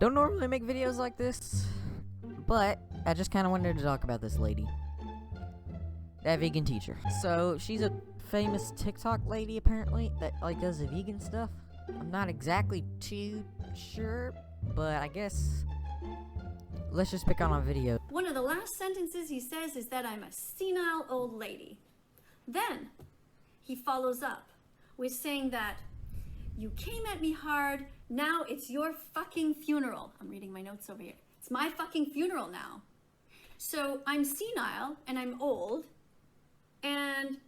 Don't normally make videos like this, but I just kind of wanted to talk about this lady. That vegan teacher. So, she's a famous TikTok lady, apparently, that, like, does the vegan stuff. I'm not exactly too sure, but I guess let's just pick on a video. One of the last sentences he says is that I'm a senile old lady. Then he follows up with saying that you came at me hard, now it's your fucking funeral. I'm reading my notes over here. It's my fucking funeral now. So I'm senile and I'm old, and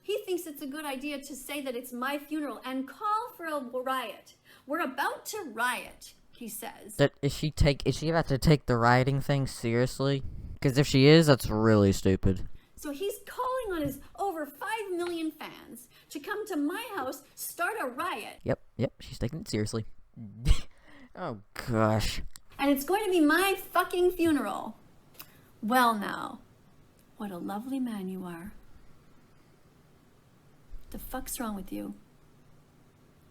he thinks it's a good idea to say that it's my funeral and call for a riot. We're about to riot, he says. Is she about to take the rioting thing seriously? Because if she is, that's really stupid. So he's calling on his over 5 million fans to come to my house, start a riot. Yep, she's taking it seriously. Oh, gosh. And it's going to be my fucking funeral. Well now, what a lovely man you are. The fuck's wrong with you?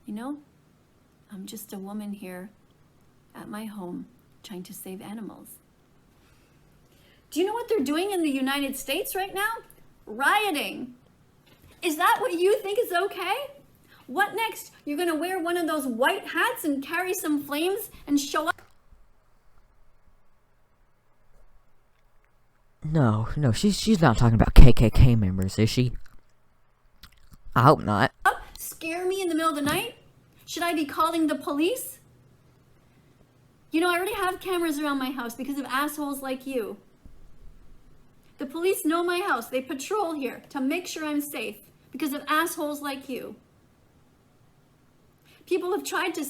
You know, I'm just a woman here at my home trying to save animals. Do you know what they're doing in the United States right now? Rioting. Is that what you think is okay? What next? You're gonna wear one of those white hats and carry some flames and show up? No, she's not talking about KKK members, is she? I hope not. Scare me in the middle of the night? Should I be calling the police? You know, I already have cameras around my house because of assholes like you. The police know my house. They patrol here to make sure I'm safe because of assholes like you. People have tried to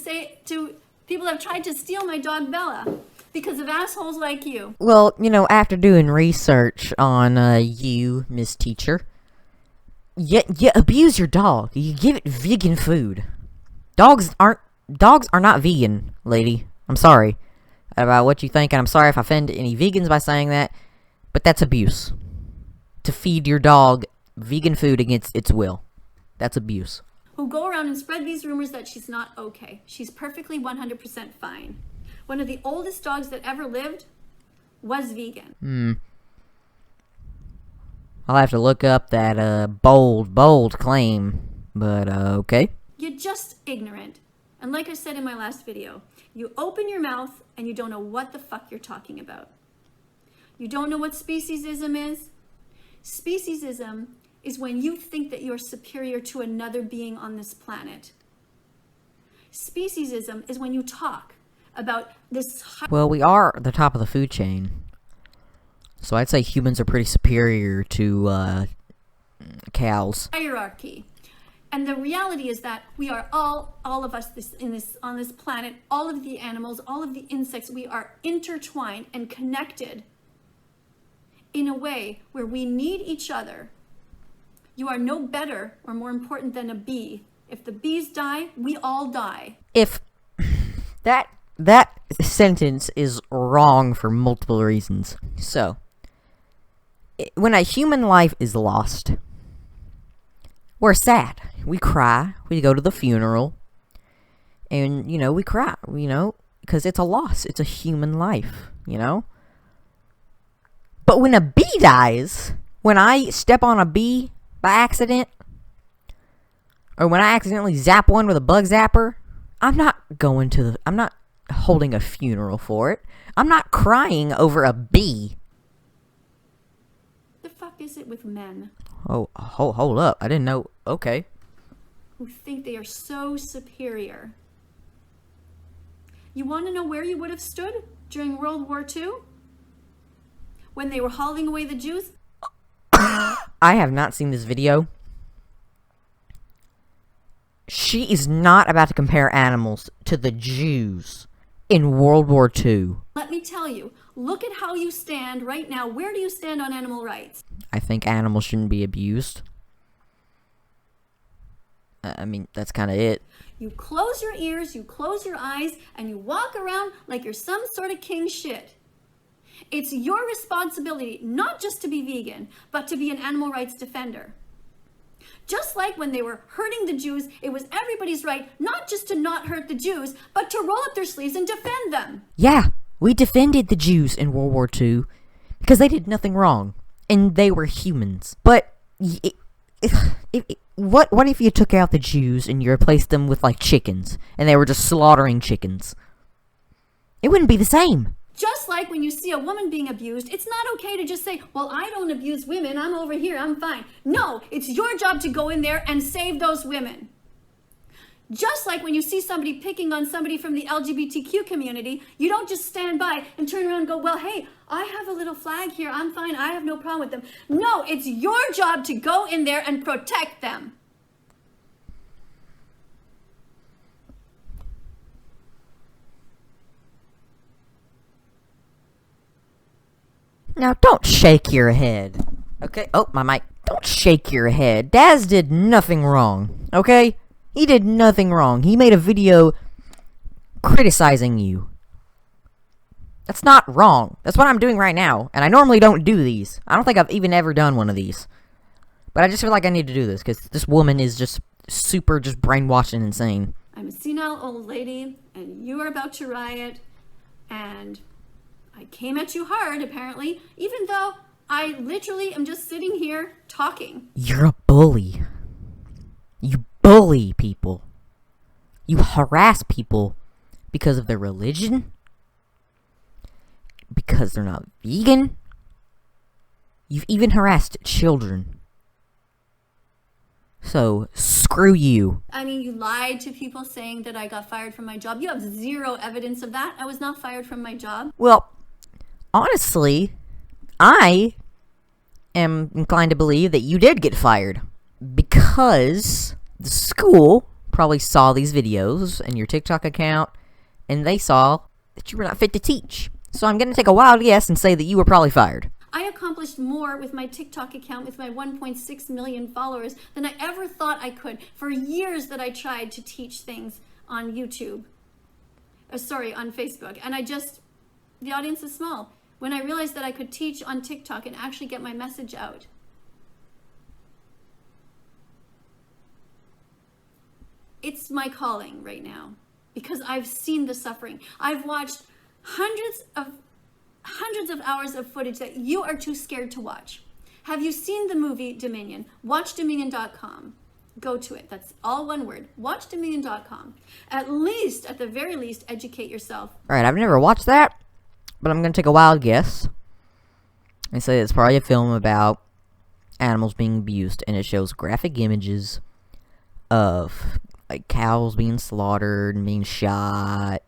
steal my dog Bella because of assholes like you. Well, you know, after doing research on you, Miss Teacher, you abuse your dog. You give it vegan food. Dogs are not vegan, lady. I'm sorry about what you think, and I'm sorry if I offend any vegans by saying that, but that's abuse. To feed your dog vegan food against its will. That's abuse. Who go around and spread these rumors that she's not okay. She's perfectly 100% fine. One of the oldest dogs that ever lived was vegan. I'll have to look up that bold claim, but okay. You're just ignorant. And like I said in my last video, you open your mouth and you don't know what the fuck you're talking about. You don't know what speciesism is? Speciesism is when you think that you're superior to another being on this planet. Speciesism is when you talk about this... Well, we are the top of the food chain. So I'd say humans are pretty superior to cows. Hierarchy. And the reality is that we are all of us on this planet, all of the animals, all of the insects, we are intertwined and connected in a way where we need each other. You are no better or more important than a bee. If the bees die, we all die. If that sentence is wrong for multiple reasons. So, when a human life is lost, we're sad. We cry. We go to the funeral. And, you know, we cry, you know, because it's a loss. It's a human life, you know? But when a bee dies, when I step on a bee by accident, or when I accidentally zap one with a bug zapper, I'm not holding a funeral for it. I'm not crying over a bee. The fuck is it with men? Oh, hold up. I didn't know. Okay. Who think they are so superior. You want to know where you would have stood during World War II? When they were hauling away the Jews? I have not seen this video. She is not about to compare animals to the Jews in World War II. Let me tell you, look at how you stand right now. Where do you stand on animal rights? I think animals shouldn't be abused. I mean, that's kind of it. You close your ears, you close your eyes, and you walk around like you're some sort of king shit. It's your responsibility not just to be vegan, but to be an animal rights defender. Just like when they were hurting the Jews, it was everybody's right not just to not hurt the Jews, but to roll up their sleeves and defend them. Yeah, we defended the Jews in World War II because they did nothing wrong, and they were humans. But what if you took out the Jews and you replaced them with, like, chickens, and they were just slaughtering chickens? It wouldn't be the same. Just like when you see a woman being abused, it's not okay to just say, well, I don't abuse women, I'm over here, I'm fine. No, it's your job to go in there and save those women. Just like when you see somebody picking on somebody from the LGBTQ community, you don't just stand by and turn around and go, well, hey, I have a little flag here, I'm fine, I have no problem with them. No, it's your job to go in there and protect them. Now, don't shake your head, okay? Oh, my mic. Don't shake your head. Daz did nothing wrong, okay? He did nothing wrong. He made a video criticizing you. That's not wrong. That's what I'm doing right now, and I normally don't do these. I don't think I've even ever done one of these. But I just feel like I need to do this, because this woman is just super just brainwashed and insane. I'm a senile old lady, and you are about to riot, and I came at you hard, apparently, even though I literally am just sitting here talking. You're a bully. You bully people. You harass people because of their religion, because they're not vegan. You've even harassed children. So, screw you. I mean, you lied to people saying that I got fired from my job. You have zero evidence of that. I was not fired from my job. Well, honestly, I am inclined to believe that you did get fired because the school probably saw these videos in your TikTok account and they saw that you were not fit to teach. So I'm going to take a wild guess and say that you were probably fired. I accomplished more with my TikTok account with my 1.6 million followers than I ever thought I could. For years that I tried to teach things on YouTube. On Facebook. And the audience is small. When I realized that I could teach on TikTok and actually get my message out. It's my calling right now because I've seen the suffering. I've watched hundreds of hours of footage that you are too scared to watch. Have you seen the movie Dominion? WatchDominion.com. Go to it. That's all one word. WatchDominion.com. At the very least, educate yourself. Alright, I've never watched that, but I'm going to take a wild guess and say it's probably a film about animals being abused, and it shows graphic images of, like, cows being slaughtered and being shot.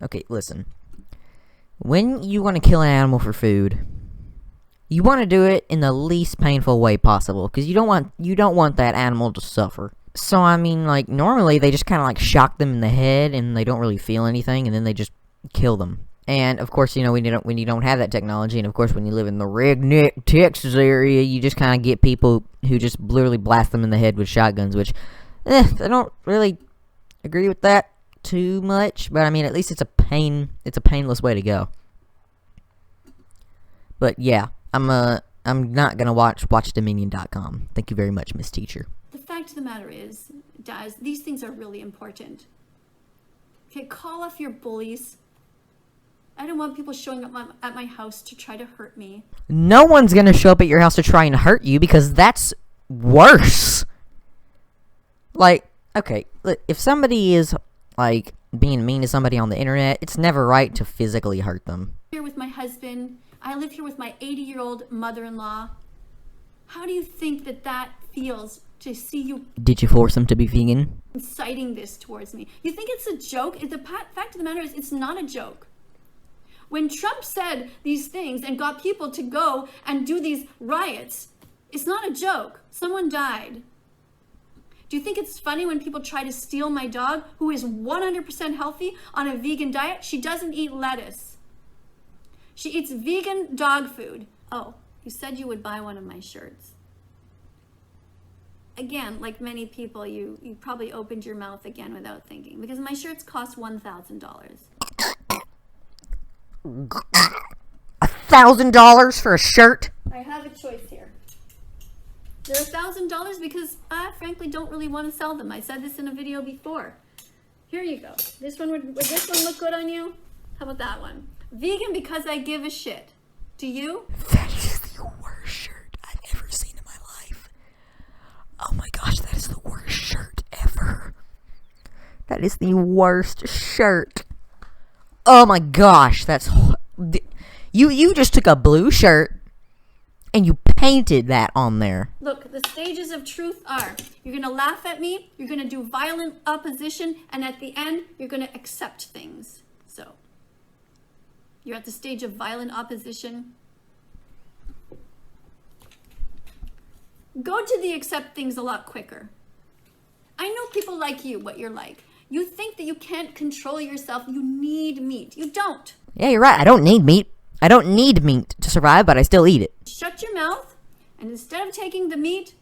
Okay, listen. When you want to kill an animal for food, you want to do it in the least painful way possible, because you don't want that animal to suffer. So, I mean, like, normally they just kind of, like, shock them in the head, and they don't really feel anything, and then they just kill them. And, of course, you know, when you don't have that technology, and, of course, when you live in the redneck Texas area, you just kind of get people who just literally blast them in the head with shotguns, which, I don't really agree with that too much, but, I mean, at least it's a painless way to go. But, yeah, I'm not gonna watch WatchDominion.com. Thank you very much, Miss Teacher. The fact of the matter is, Daz, these things are really important. Okay, call off your bullies. I don't want people showing up at my house to try to hurt me. No one's gonna show up at your house to try and hurt you, because that's worse. Like, okay, look, if somebody is, like, being mean to somebody on the internet, it's never right to physically hurt them. Here with my husband, I live here with my 80-year-old mother-in-law. How do you think that feels to see you? Did you force him to be vegan? Inciting this towards me. You think it's a joke? The fact of the matter is, it's not a joke. When Trump said these things and got people to go and do these riots, it's not a joke. Someone died. Do you think it's funny when people try to steal my dog, who is 100% healthy, on a vegan diet? She doesn't eat lettuce. She eats vegan dog food. Oh, you said you would buy one of my shirts. Again, like many people, you probably opened your mouth again without thinking, because my shirts cost $1,000. $1,000 for a shirt? I have a choice here. They're $1,000 because I frankly don't really want to sell them. I said this in a video before. Here you go. Would this one look good on you? How about that one? Vegan because I give a shit. Do you? That is the worst shirt I've ever seen in my life. Oh my gosh, that is the worst shirt ever. That is the worst shirt. Oh my gosh, you just took a blue shirt and you painted that on there. Look, the stages of truth are, you're going to laugh at me, you're going to do violent opposition, and at the end, you're going to accept things. So, you're at the stage of violent opposition. Go to the accept things a lot quicker. I know people like you, what you're like. You think that you can't control yourself. You need meat. You don't. Yeah, you're right. I don't need meat. I don't need meat to survive, but I still eat it. Shut your mouth, and instead of taking the meat,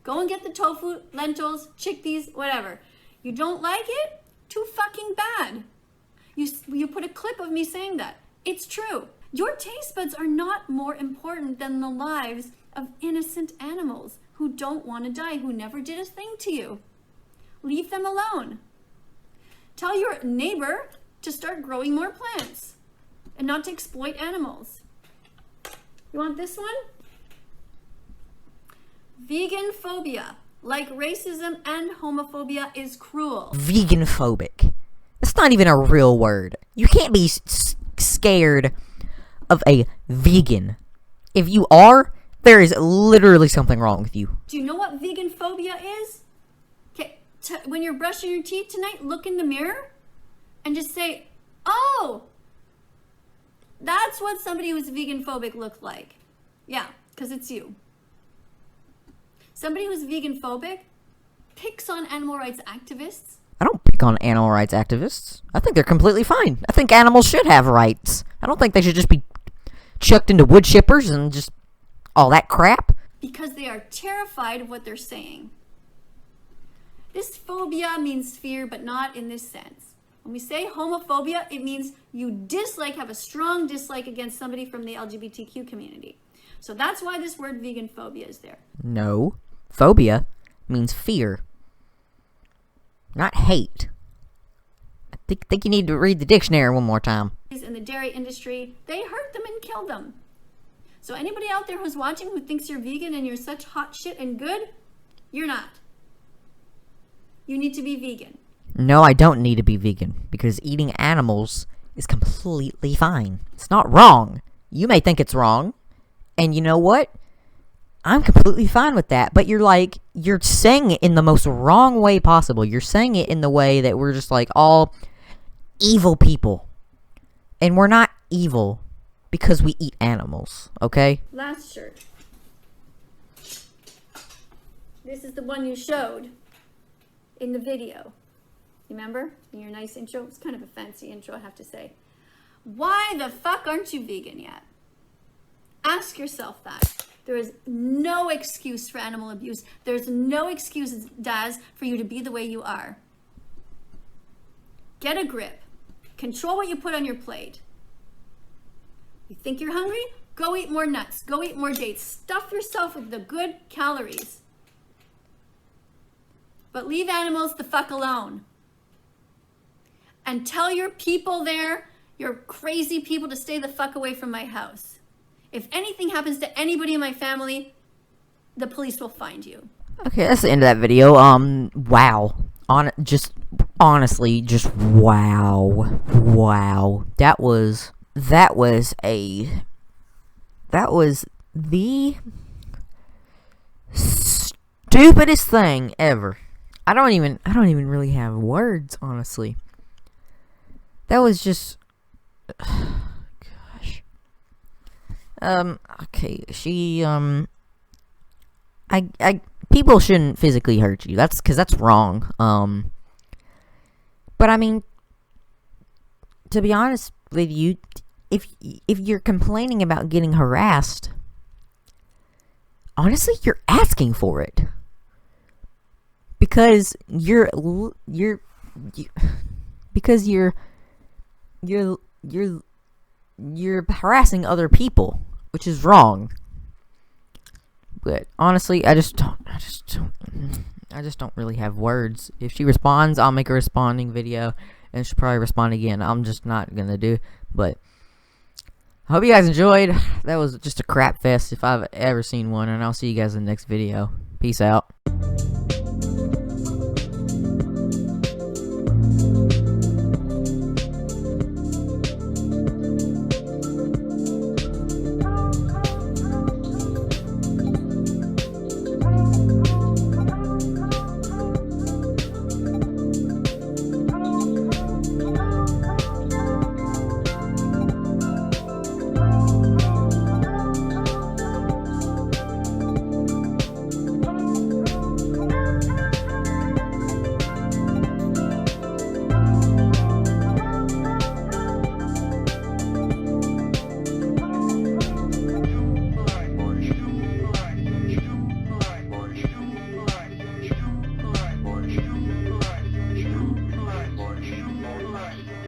go and get the tofu, lentils, chickpeas, whatever. You don't like it? Too fucking bad. You put a clip of me saying that. It's true. Your taste buds are not more important than the lives of innocent animals who don't want to die, who never did a thing to you. Leave them alone. Tell your neighbor to start growing more plants and not to exploit animals. You want this one? Veganphobia, like racism and homophobia, is cruel. Veganphobic. That's not even a real word. You can't be scared of a vegan. If you are, there is literally something wrong with you. Do you know what veganphobia is? Okay, when you're brushing your teeth tonight, look in the mirror and just say, oh, that's what somebody who's veganphobic looked like. Yeah, because it's you. Somebody who's veganphobic picks on animal rights activists. I don't pick on animal rights activists. I think they're completely fine. I think animals should have rights. I don't think they should just be chucked into wood chippers and just all that crap. Because they are terrified of what they're saying. This phobia means fear, but not in this sense. When we say homophobia, it means you have a strong dislike against somebody from the LGBTQ community. So that's why this word veganphobia is there. No. Phobia means fear, not hate. I think you need to read the dictionary one more time. In the dairy industry, they hurt them and killed them. So anybody out there who's watching who thinks you're vegan and you're such hot shit and good, you're not. You need to be vegan. No, I don't need to be vegan, because eating animals is completely fine. It's not wrong. You may think it's wrong, and you know what? I'm completely fine with that, but you're saying it in the most wrong way possible. You're saying it in the way that we're just like all evil people. And we're not evil because we eat animals, okay? Last shirt. This is the one you showed in the video. Remember? In your nice intro? It's kind of a fancy intro, I have to say. Why the fuck aren't you vegan yet? Ask yourself that. There is no excuse for animal abuse. There's no excuse, Daz, for you to be the way you are. Get a grip. Control what you put on your plate. You think you're hungry? Go eat more nuts. Go eat more dates. Stuff yourself with the good calories. But leave animals the fuck alone. And tell your people there, your crazy people, to stay the fuck away from my house. If anything happens to anybody in my family, the police will find you. Okay, that's the end of that video. Wow. Honestly, just wow. Wow. That was the stupidest thing ever. I don't even really have words, honestly. That was just gosh. Okay, people shouldn't physically hurt you. That's wrong. But I mean, to be honest with you, if you're complaining about getting harassed, honestly, you're asking for it. Because you're harassing other people, which is wrong. But honestly, I just don't really have words. If she responds, I'll make a responding video, and she'll probably respond again. I'm just not gonna do. But I hope you guys enjoyed. That was just a crap fest if I've ever seen one, and I'll see you guys in the next video. Peace out.